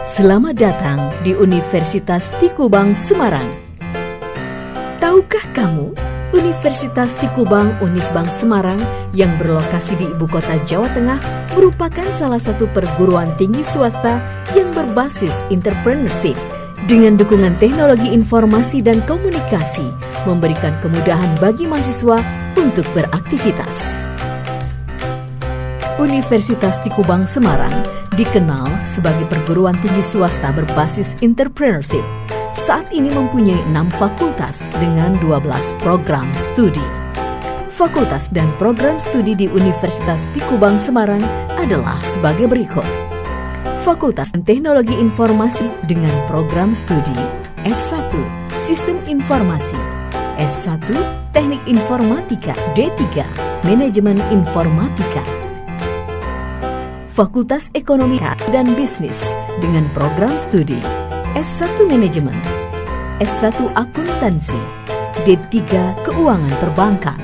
Selamat datang di Universitas Tikubang Semarang. Tahukah kamu, Universitas Tikubang Unisbank Semarang yang berlokasi di Ibu Kota Jawa Tengah merupakan salah satu perguruan tinggi swasta yang berbasis entrepreneurship dengan dukungan teknologi informasi dan komunikasi, memberikan kemudahan bagi mahasiswa untuk beraktivitas. Universitas Tikubang Semarang dikenal sebagai perguruan tinggi swasta berbasis entrepreneurship. Saat ini mempunyai 6 fakultas dengan 12 program studi. Fakultas dan program studi di Universitas Tikubang Semarang adalah sebagai berikut. Fakultas Teknologi Informasi dengan program studi S1 Sistem Informasi, S1 Teknik Informatika, D3 Manajemen Informatika. Fakultas Ekonomi dan Bisnis dengan program studi S1 Manajemen, S1 Akuntansi, D3 Keuangan Perbankan.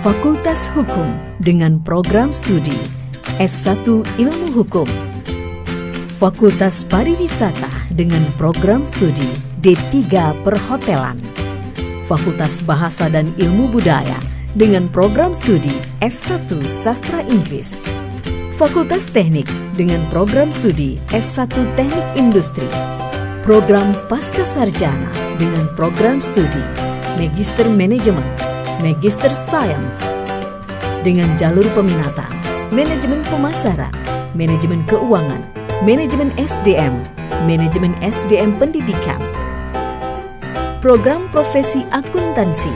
Fakultas Hukum dengan program studi S1 Ilmu Hukum. Fakultas Pariwisata dengan program studi D3 Perhotelan. Fakultas Bahasa dan Ilmu Budaya dengan program studi S1 Sastra Inggris. Fakultas Teknik dengan program studi S1 Teknik Industri. Program Pasca Sarjana dengan program studi Magister Manajemen, Magister Science. Dengan jalur peminatan Manajemen Pemasaran, Manajemen Keuangan, Manajemen SDM, Manajemen SDM Pendidikan. Program Profesi Akuntansi,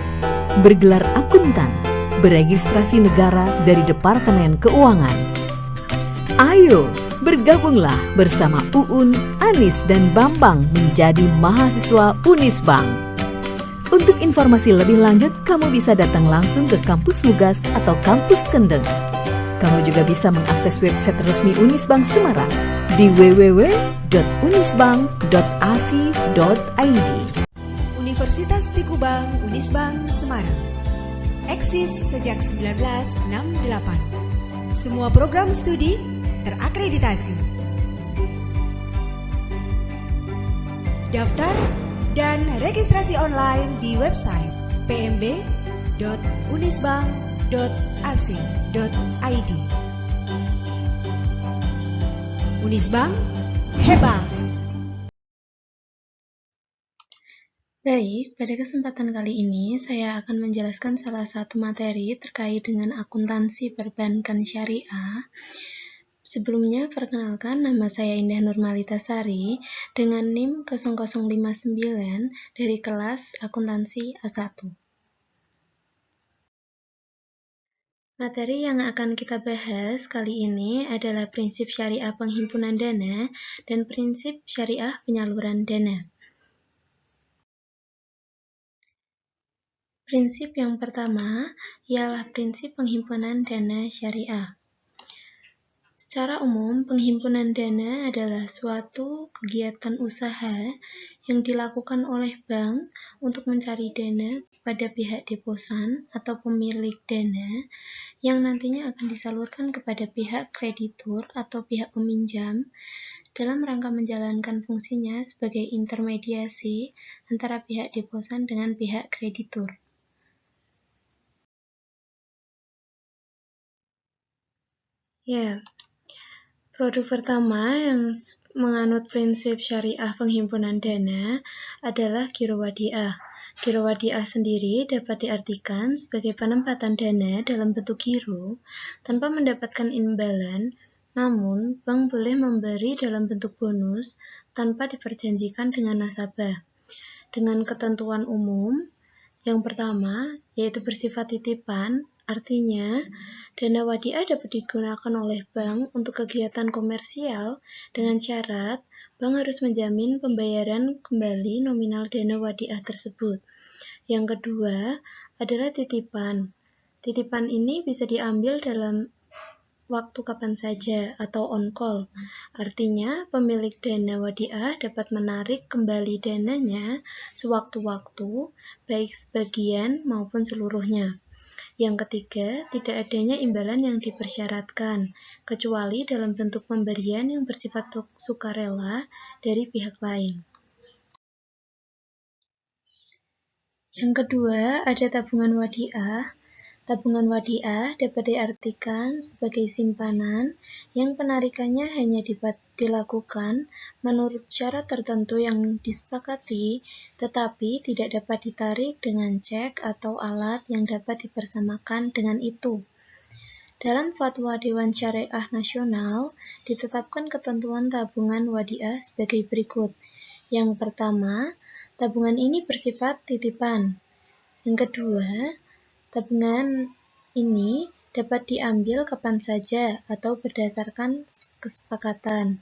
bergelar akuntan, beregistrasi negara dari Departemen Keuangan. Ayo, bergabunglah bersama Uun, Anis, dan Bambang menjadi mahasiswa Unisbank. Untuk informasi lebih lanjut, kamu bisa datang langsung ke kampus Mugas atau kampus Kendeng. Kamu juga bisa mengakses website resmi Unisbank Semarang di www.unisbank.ac.id. Universitas Tikubang Unisbank Semarang eksis sejak 1968. Semua program studi terakreditasi. Daftar dan registrasi online di website pmb.unisbank.ac.id. Unisbank hebat. Baik, pada kesempatan kali ini saya akan menjelaskan salah satu materi terkait dengan akuntansi perbankan syariah. Sebelumnya, perkenalkan, nama saya Indah Nurmalitasari dengan NIM 0059 dari kelas akuntansi A1. Materi yang akan kita bahas kali ini adalah prinsip syariah penghimpunan dana dan prinsip syariah penyaluran dana. Prinsip yang pertama ialah prinsip penghimpunan dana syariah. Secara umum, penghimpunan dana adalah suatu kegiatan usaha yang dilakukan oleh bank untuk mencari dana pada pihak deposan atau pemilik dana yang nantinya akan disalurkan kepada pihak kreditur atau pihak peminjam dalam rangka menjalankan fungsinya sebagai intermediasi antara pihak deposan dengan pihak kreditur. Produk pertama yang menganut prinsip syariah penghimpunan dana adalah giro wadiah. Giro wadiah sendiri dapat diartikan sebagai penempatan dana dalam bentuk giro tanpa mendapatkan imbalan, namun bank boleh memberi dalam bentuk bonus tanpa diperjanjikan dengan nasabah. Dengan ketentuan umum, yang pertama yaitu bersifat titipan, artinya dana wadiah dapat digunakan oleh bank untuk kegiatan komersial dengan syarat bank harus menjamin pembayaran kembali nominal dana wadiah tersebut. Yang kedua adalah titipan. Titipan ini bisa diambil dalam waktu kapan saja atau on call. Artinya pemilik dana wadiah dapat menarik kembali dananya sewaktu-waktu, baik sebagian maupun seluruhnya. Yang ketiga, tidak adanya imbalan yang dipersyaratkan, kecuali dalam bentuk pemberian yang bersifat sukarela dari pihak lain. Yang kedua, ada tabungan wadiah. Tabungan wadiah dapat diartikan sebagai simpanan yang penarikannya hanya dilakukan menurut syarat tertentu yang disepakati, tetapi tidak dapat ditarik dengan cek atau alat yang dapat dipersamakan dengan itu. Dalam Fatwa Dewan Syariah Nasional, ditetapkan ketentuan tabungan wadiah sebagai berikut. Yang pertama, tabungan ini bersifat titipan. Yang kedua, tabungan ini dapat diambil kapan saja atau berdasarkan kesepakatan.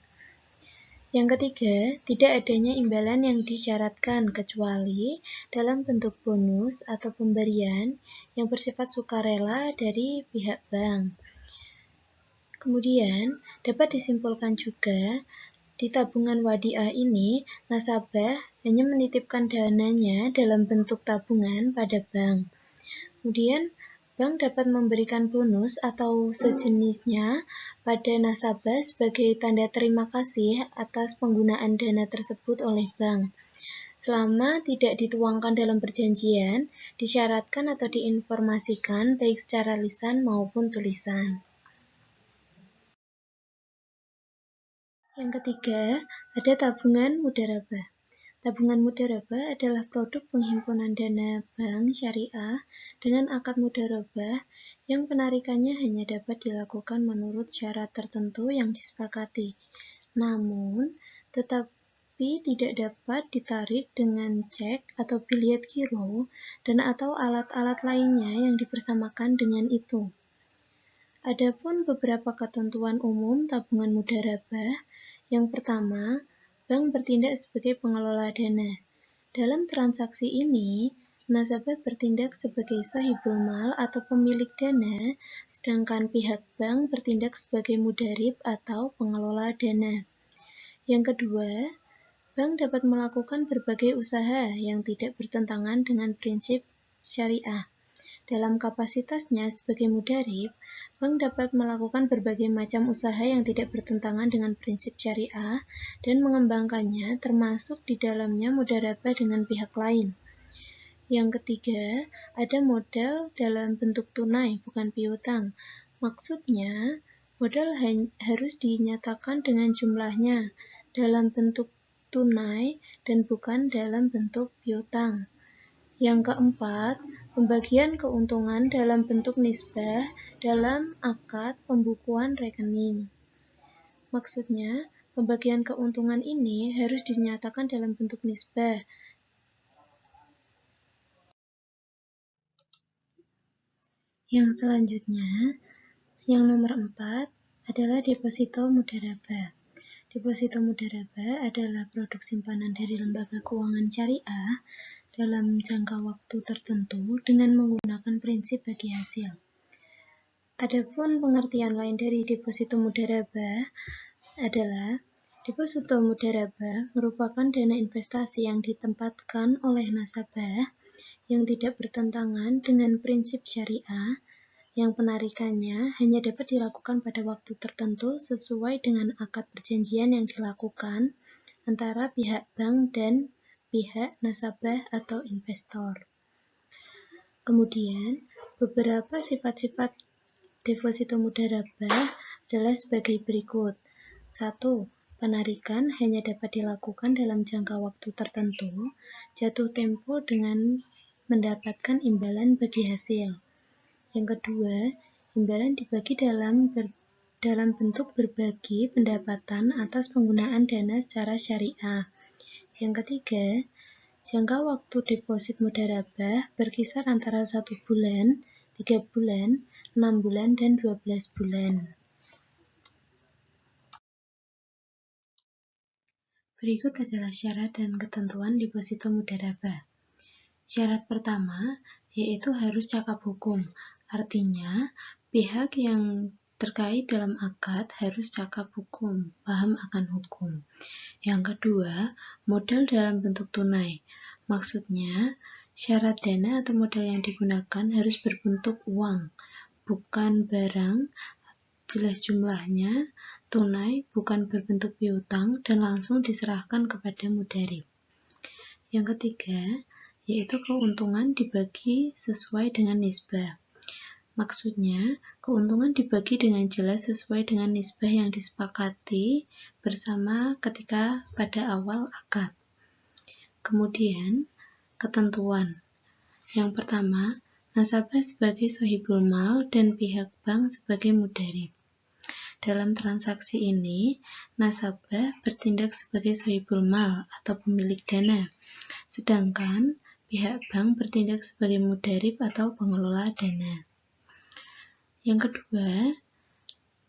Yang ketiga, tidak adanya imbalan yang disyaratkan kecuali dalam bentuk bonus atau pemberian yang bersifat sukarela dari pihak bank. Kemudian, dapat disimpulkan juga di tabungan wadiah ini, nasabah hanya menitipkan dananya dalam bentuk tabungan pada bank. Kemudian, bank dapat memberikan bonus atau sejenisnya pada nasabah sebagai tanda terima kasih atas penggunaan dana tersebut oleh bank. Selama tidak dituangkan dalam perjanjian, disyaratkan atau diinformasikan baik secara lisan maupun tulisan. Yang ketiga, ada tabungan mudharabah. Tabungan mudharabah adalah produk penghimpunan dana bank syariah dengan akad mudharabah yang penarikannya hanya dapat dilakukan menurut syarat tertentu yang disepakati. Namun, tetapi tidak dapat ditarik dengan cek atau biliet giro dan atau alat-alat lainnya yang dipersamakan dengan itu. Adapun beberapa ketentuan umum tabungan mudharabah. Yang pertama, bank bertindak sebagai pengelola dana. Dalam transaksi ini, nasabah bertindak sebagai sahibul mal atau pemilik dana, sedangkan pihak bank bertindak sebagai mudharib atau pengelola dana. Yang kedua, bank dapat melakukan berbagai usaha yang tidak bertentangan dengan prinsip syariah. Dalam kapasitasnya sebagai mudharib, bank dapat melakukan berbagai macam usaha yang tidak bertentangan dengan prinsip syariah dan mengembangkannya, termasuk di dalamnya mudharabah dengan pihak lain. Yang ketiga, ada modal dalam bentuk tunai, bukan piutang. Maksudnya, modal harus dinyatakan dengan jumlahnya dalam bentuk tunai dan bukan dalam bentuk piutang. Yang keempat, pembagian keuntungan dalam bentuk nisbah dalam akad pembukuan rekening. Maksudnya, pembagian keuntungan ini harus dinyatakan dalam bentuk nisbah. Yang selanjutnya, yang nomor 4 adalah deposito mudharabah. Deposito mudharabah adalah produk simpanan dari lembaga keuangan syariah dalam jangka waktu tertentu dengan menggunakan prinsip bagi hasil. Adapun pengertian lain dari deposito mudharabah adalah deposito mudharabah merupakan dana investasi yang ditempatkan oleh nasabah yang tidak bertentangan dengan prinsip syariah, yang penarikannya hanya dapat dilakukan pada waktu tertentu sesuai dengan akad perjanjian yang dilakukan antara pihak bank dan pihak nasabah atau investor. Kemudian, beberapa sifat-sifat deposito mudharabah adalah sebagai berikut. 1. Penarikan hanya dapat dilakukan dalam jangka waktu tertentu, jatuh tempo dengan mendapatkan imbalan bagi hasil. Yang kedua, imbalan dibagi dalam bentuk berbagi pendapatan atas penggunaan dana secara syariah. Yang ketiga, jangka waktu deposit mudharabah berkisar antara 1 bulan, 3 bulan, 6 bulan, dan 12 bulan. Berikut adalah syarat dan ketentuan deposito mudharabah. Syarat pertama, yaitu harus cakap hukum. Artinya, pihak yang terkait dalam akad harus cakap hukum, paham akan hukum. Yang kedua, modal dalam bentuk tunai. Maksudnya, Syarat dana atau modal yang digunakan harus berbentuk uang, bukan barang, jelas jumlahnya, tunai, bukan berbentuk piutang, dan langsung diserahkan kepada mudarib. Yang ketiga, yaitu keuntungan dibagi sesuai dengan nisbah. Maksudnya, keuntungan dibagi dengan jelas sesuai dengan nisbah yang disepakati bersama ketika pada awal akad. Kemudian, ketentuan. Yang pertama, nasabah sebagai sohibul mal dan pihak bank sebagai mudarib. Dalam transaksi ini, nasabah bertindak sebagai sohibul mal atau pemilik dana, sedangkan pihak bank bertindak sebagai mudarib atau pengelola dana. Yang kedua,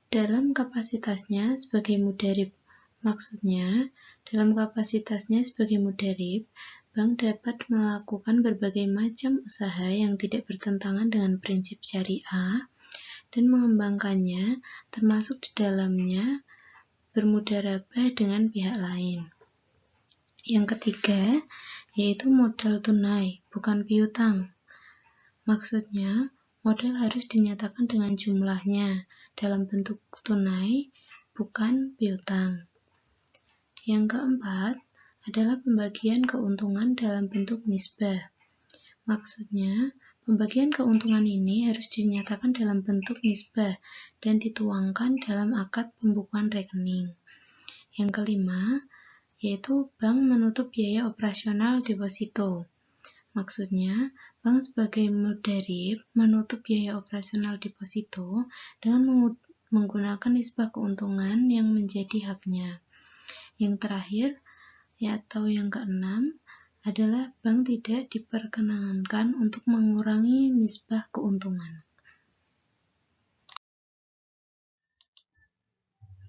dalam kapasitasnya sebagai mudarib. Maksudnya, dalam kapasitasnya sebagai mudarib, bank dapat melakukan berbagai macam usaha yang tidak bertentangan dengan prinsip syariah dan mengembangkannya, termasuk di dalamnya bermudarabah dengan pihak lain. Yang ketiga, yaitu modal tunai, bukan piutang. Maksudnya, modal harus dinyatakan dengan jumlahnya dalam bentuk tunai, bukan piutang. Yang keempat adalah pembagian keuntungan dalam bentuk nisbah. Maksudnya, pembagian keuntungan ini harus dinyatakan dalam bentuk nisbah dan dituangkan dalam akad pembukuan rekening. Yang kelima, yaitu bank menutup biaya operasional deposito. Maksudnya, bank sebagai mudarib menutup biaya operasional deposito dengan menggunakan nisbah keuntungan yang menjadi haknya. Yang terakhir, atau yang keenam, adalah bank tidak diperkenankan untuk mengurangi nisbah keuntungan.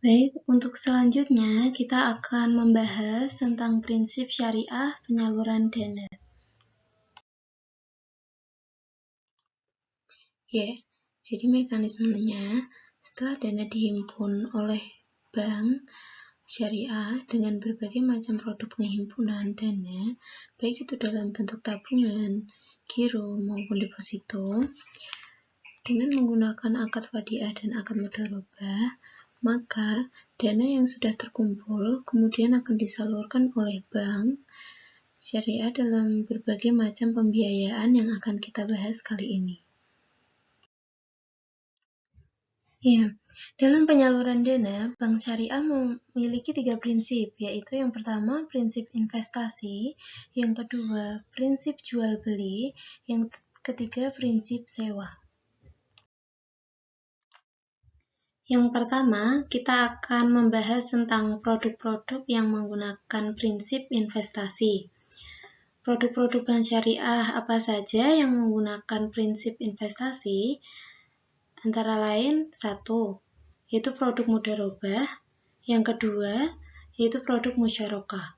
Baik, untuk selanjutnya kita akan membahas tentang prinsip syariah penyaluran dana. Jadi mekanismenya, setelah dana dihimpun oleh bank syariah dengan berbagai macam produk penghimpunan dana, baik itu dalam bentuk tabungan, giro maupun deposito, dengan menggunakan akad wadiah dan akad mudharabah, maka dana yang sudah terkumpul kemudian akan disalurkan oleh bank syariah dalam berbagai macam pembiayaan yang akan kita bahas kali ini. Dalam penyaluran dana, bank syariah memiliki 3 prinsip, yaitu yang pertama prinsip investasi, yang kedua prinsip jual beli, yang ketiga prinsip sewa. Yang pertama, kita akan membahas tentang produk-produk yang menggunakan prinsip investasi. Produk-produk bank syariah apa saja yang menggunakan prinsip investasi? Antara lain, 1, yaitu produk mudharabah, yang kedua, yaitu produk musyarakah.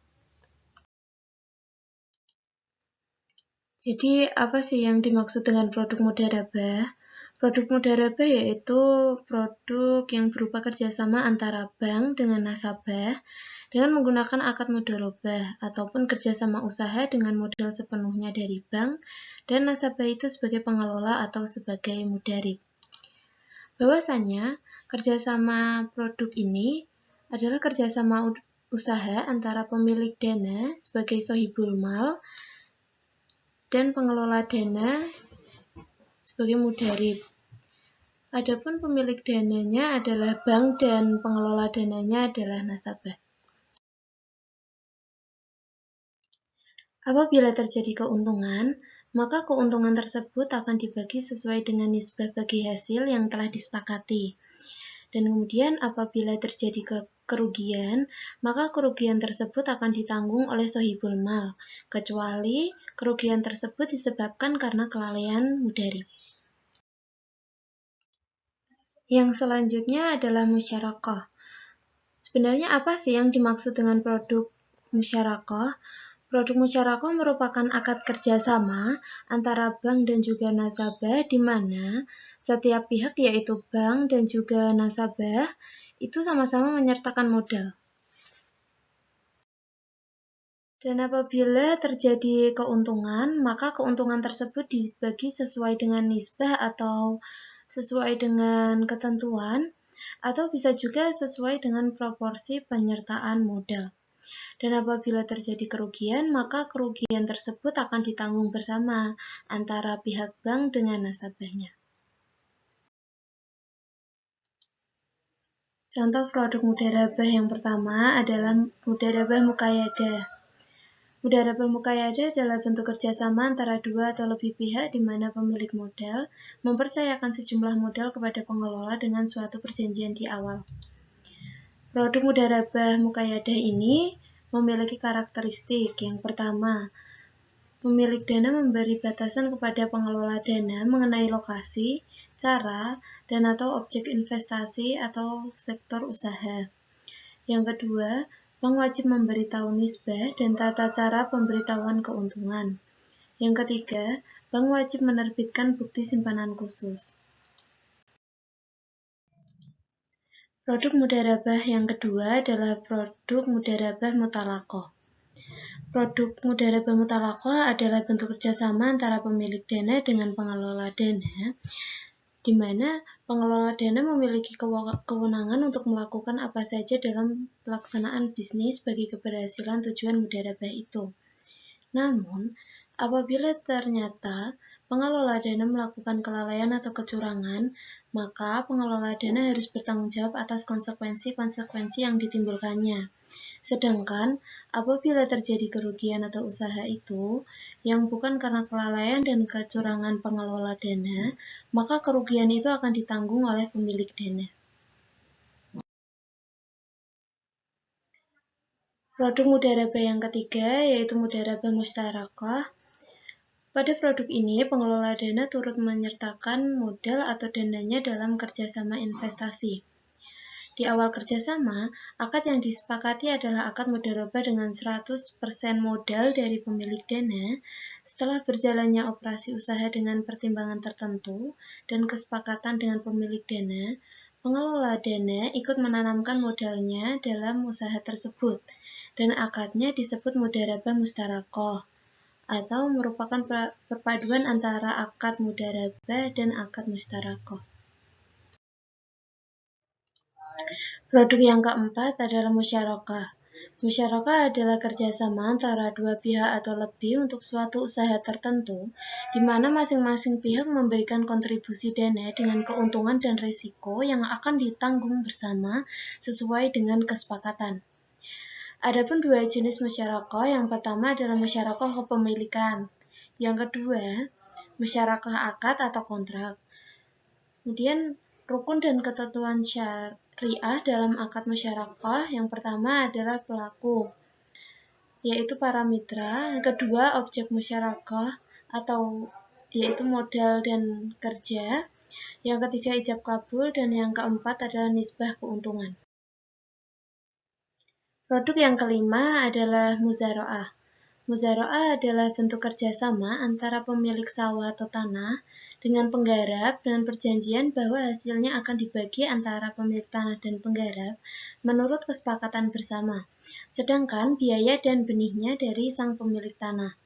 Jadi, apa sih yang dimaksud dengan produk mudharabah? Produk mudharabah yaitu produk yang berupa kerjasama antara bank dengan nasabah dengan menggunakan akad mudharabah ataupun kerjasama usaha dengan modal sepenuhnya dari bank dan nasabah itu sebagai pengelola atau sebagai mudarib. Bahwasanya, kerjasama produk ini adalah kerjasama usaha antara pemilik dana sebagai sohibul mal dan pengelola dana sebagai mudarib. Adapun pemilik dananya adalah bank dan pengelola dananya adalah nasabah. Apabila terjadi keuntungan, maka keuntungan tersebut akan dibagi sesuai dengan nisbah bagi hasil yang telah disepakati. Dan kemudian apabila terjadi kerugian, maka kerugian tersebut akan ditanggung oleh sohibul mal, kecuali kerugian tersebut disebabkan karena kelalaian mudarib. Yang selanjutnya adalah musyarakah. Sebenarnya apa sih yang dimaksud dengan produk musyarakah? Produk musyarakah merupakan akad kerjasama antara bank dan juga nasabah di mana setiap pihak yaitu bank dan juga nasabah itu sama-sama menyertakan modal. Dan apabila terjadi keuntungan, maka keuntungan tersebut dibagi sesuai dengan nisbah atau sesuai dengan ketentuan, atau bisa juga sesuai dengan proporsi penyertaan modal. Dan apabila terjadi kerugian, maka kerugian tersebut akan ditanggung bersama antara pihak bank dengan nasabahnya. Contoh produk mudharabah yang pertama adalah mudharabah muqayyadah. Mudharabah muqayyadah adalah bentuk kerjasama antara dua atau lebih pihak di mana pemilik modal mempercayakan sejumlah modal kepada pengelola dengan suatu perjanjian di awal. Produk mudharabah muqayyadah ini memiliki karakteristik. Yang pertama, pemilik dana memberi batasan kepada pengelola dana mengenai lokasi, cara, dan atau objek investasi atau sektor usaha. Yang kedua, bank wajib memberitahu nisbah dan tata cara pemberitahuan keuntungan. Yang ketiga, bank wajib menerbitkan bukti simpanan khusus. Produk mudharabah yang kedua adalah produk mudharabah mutalaqah. Produk mudharabah mutalaqah adalah bentuk kerjasama antara pemilik dana dengan pengelola dana, di mana pengelola dana memiliki kewenangan untuk melakukan apa saja dalam pelaksanaan bisnis bagi keberhasilan tujuan mudharabah itu. Namun, apabila ternyata pengelola dana melakukan kelalaian atau kecurangan, maka pengelola dana harus bertanggung jawab atas konsekuensi-konsekuensi yang ditimbulkannya. Sedangkan, apabila terjadi kerugian atau usaha itu yang bukan karena kelalaian dan kecurangan pengelola dana, maka kerugian itu akan ditanggung oleh pemilik dana. Produk mudharabah yang ketiga yaitu mudharabah mustarakah. Pada produk ini, pengelola dana turut menyertakan modal atau dananya dalam kerjasama investasi. Di awal kerjasama, akad yang disepakati adalah akad mudharabah dengan 100% modal dari pemilik dana. Setelah berjalannya operasi usaha dengan pertimbangan tertentu dan kesepakatan dengan pemilik dana, pengelola dana ikut menanamkan modalnya dalam usaha tersebut, dan akadnya disebut mudharabah mustarakah, atau merupakan perpaduan antara akad mudharabah dan akad mustarakah. Produk yang keempat adalah musyarakah. Musyarakah adalah kerjasama antara dua pihak atau lebih untuk suatu usaha tertentu, di mana masing-masing pihak memberikan kontribusi dana dengan keuntungan dan risiko yang akan ditanggung bersama sesuai dengan kesepakatan. Adapun dua jenis musyarakah, yang pertama adalah musyarakah kepemilikan, yang kedua musyarakah akad atau kontrak. Kemudian rukun dan ketentuan syariah dalam akad musyarakah, yang pertama adalah pelaku, yaitu para mitra, yang kedua objek musyarakah atau yaitu modal dan kerja, yang ketiga ijab kabul, dan yang keempat adalah nisbah keuntungan. Produk yang kelima adalah muzara'ah. Muzara'ah adalah bentuk kerjasama antara pemilik sawah atau tanah dengan penggarap dengan perjanjian bahwa hasilnya akan dibagi antara pemilik tanah dan penggarap menurut kesepakatan bersama, sedangkan biaya dan benihnya dari sang pemilik tanah.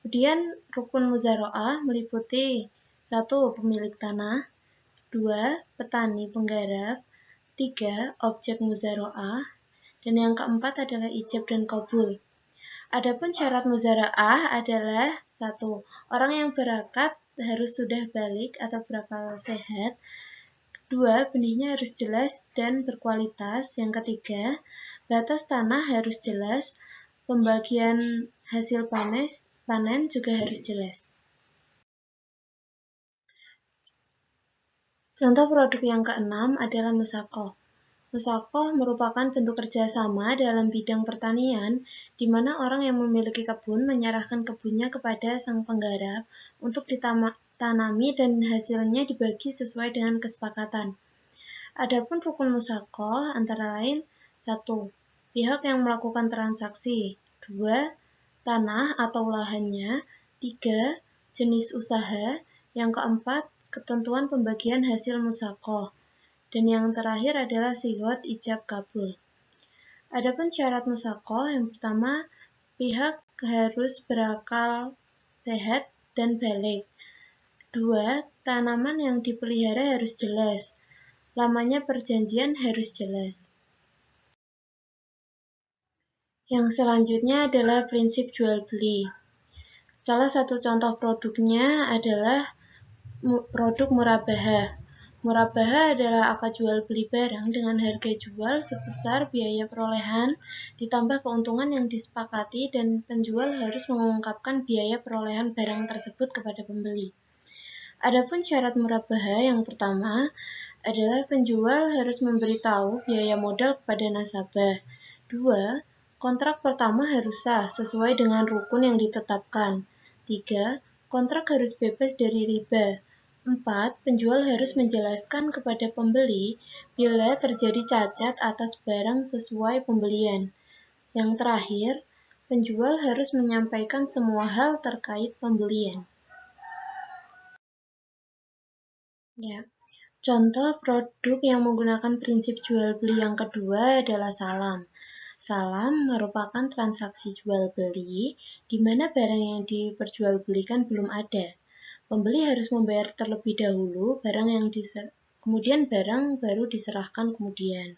Kemudian rukun muzara'ah meliputi 1. Pemilik tanah, 2. Petani penggarap, 3. Objek muzara'ah, dan yang keempat adalah ijab dan kabul. Adapun syarat muzara'ah adalah 1. Orang yang berakad harus sudah balik atau berakal sehat. 2. Benihnya harus jelas dan berkualitas. Yang ketiga, batas tanah harus jelas. Pembagian hasil panen juga harus jelas. Contoh produk yang keenam adalah musaqah. Musaqah merupakan bentuk kerjasama dalam bidang pertanian, di mana orang yang memiliki kebun menyerahkan kebunnya kepada sang penggarap untuk ditanami dan hasilnya dibagi sesuai dengan kesepakatan. Adapun rukun musaqah antara lain 1. Pihak yang melakukan transaksi, 2. Tanah atau lahannya, 3. Jenis usaha, yang keempat ketentuan pembagian hasil musaqah, dan yang terakhir adalah sighot ijab kabul. Adapun syarat musaqah, yang pertama pihak harus berakal sehat dan balik. 2. Tanaman yang dipelihara harus jelas. Lamanya perjanjian harus jelas. Yang selanjutnya adalah prinsip jual beli. Salah satu contoh produknya adalah produk murabaha. Murabaha adalah akad jual beli barang dengan harga jual sebesar biaya perolehan ditambah keuntungan yang disepakati dan penjual harus mengungkapkan biaya perolehan barang tersebut kepada pembeli. Adapun syarat murabaha yang pertama adalah penjual harus memberitahu biaya modal kepada nasabah. 2. Kontrak pertama harus sah sesuai dengan rukun yang ditetapkan. 3. Kontrak harus bebas dari riba. 4. Penjual harus menjelaskan kepada pembeli bila terjadi cacat atas barang sesuai pembelian. Yang terakhir, penjual harus menyampaikan semua hal terkait pembelian. Ya. Contoh produk yang menggunakan prinsip jual beli yang kedua adalah salam. Salam merupakan transaksi jual beli di mana barang yang diperjualbelikan belum ada. Pembeli harus membayar terlebih dahulu kemudian barang baru diserahkan kemudian.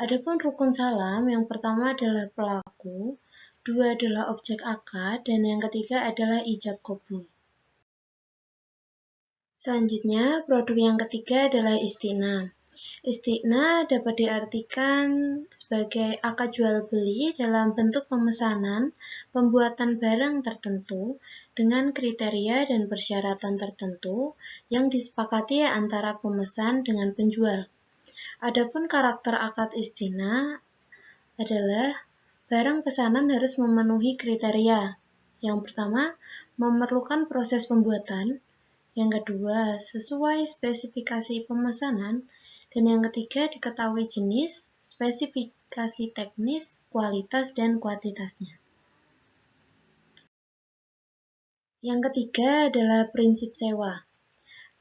Adapun rukun salam, yang pertama adalah pelaku, 2 adalah objek akad, dan yang ketiga adalah ijab qabul. Selanjutnya, produk yang ketiga adalah istina. Istina dapat diartikan sebagai akad jual beli dalam bentuk pemesanan pembuatan barang tertentu dengan kriteria dan persyaratan tertentu yang disepakati antara pemesan dengan penjual. Adapun karakter akad istina adalah barang pesanan harus memenuhi kriteria. Yang pertama, memerlukan proses pembuatan. Yang kedua, sesuai spesifikasi pemesanan. Dan yang ketiga, diketahui jenis, spesifikasi teknis, kualitas, dan kuantitasnya. Yang ketiga adalah prinsip sewa.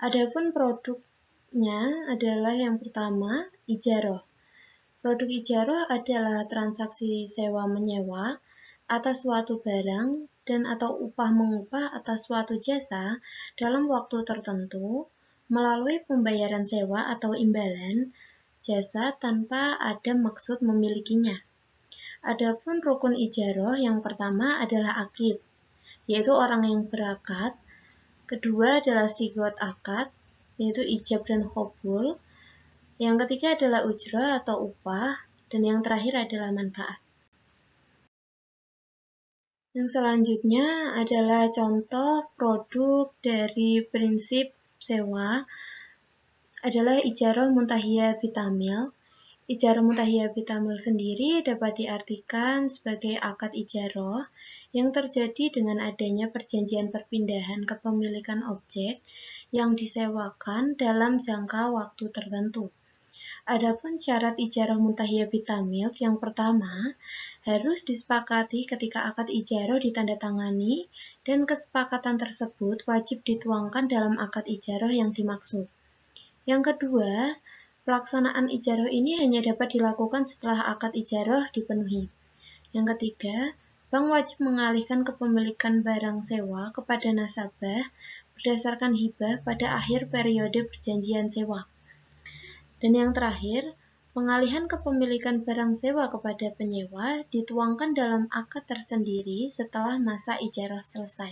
Adapun produknya adalah yang pertama, ijaroh. Produk ijaroh adalah transaksi sewa-menyewa atas suatu barang dan atau upah mengupah atas suatu jasa dalam waktu tertentu melalui pembayaran sewa atau imbalan jasa tanpa ada maksud memilikinya. Adapun rukun ijaroh yang pertama adalah akid, yaitu orang yang berakad. Kedua adalah sigot akad, yaitu ijab dan qabul. Yang ketiga adalah ujrah atau upah, dan yang terakhir adalah manfaat. Yang selanjutnya adalah contoh produk dari prinsip sewa adalah ijarah muntahiyah bitamil. Ijarah muntahiyah bitamil sendiri dapat diartikan sebagai akad ijarah yang terjadi dengan adanya perjanjian perpindahan kepemilikan objek yang disewakan dalam jangka waktu tertentu. Adapun syarat ijarah muntahiyah bitamil yang pertama harus disepakati ketika akad ijarah ditandatangani dan kesepakatan tersebut wajib dituangkan dalam akad ijarah yang dimaksud. Yang kedua, pelaksanaan ijarah ini hanya dapat dilakukan setelah akad ijarah dipenuhi. Yang ketiga, bank wajib mengalihkan kepemilikan barang sewa kepada nasabah berdasarkan hibah pada akhir periode perjanjian sewa. Dan yang terakhir, pengalihan kepemilikan barang sewa kepada penyewa dituangkan dalam akad tersendiri setelah masa ijarah selesai.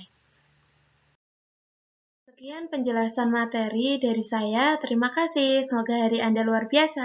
Sekian penjelasan materi dari saya. Terima kasih. Semoga hari Anda luar biasa.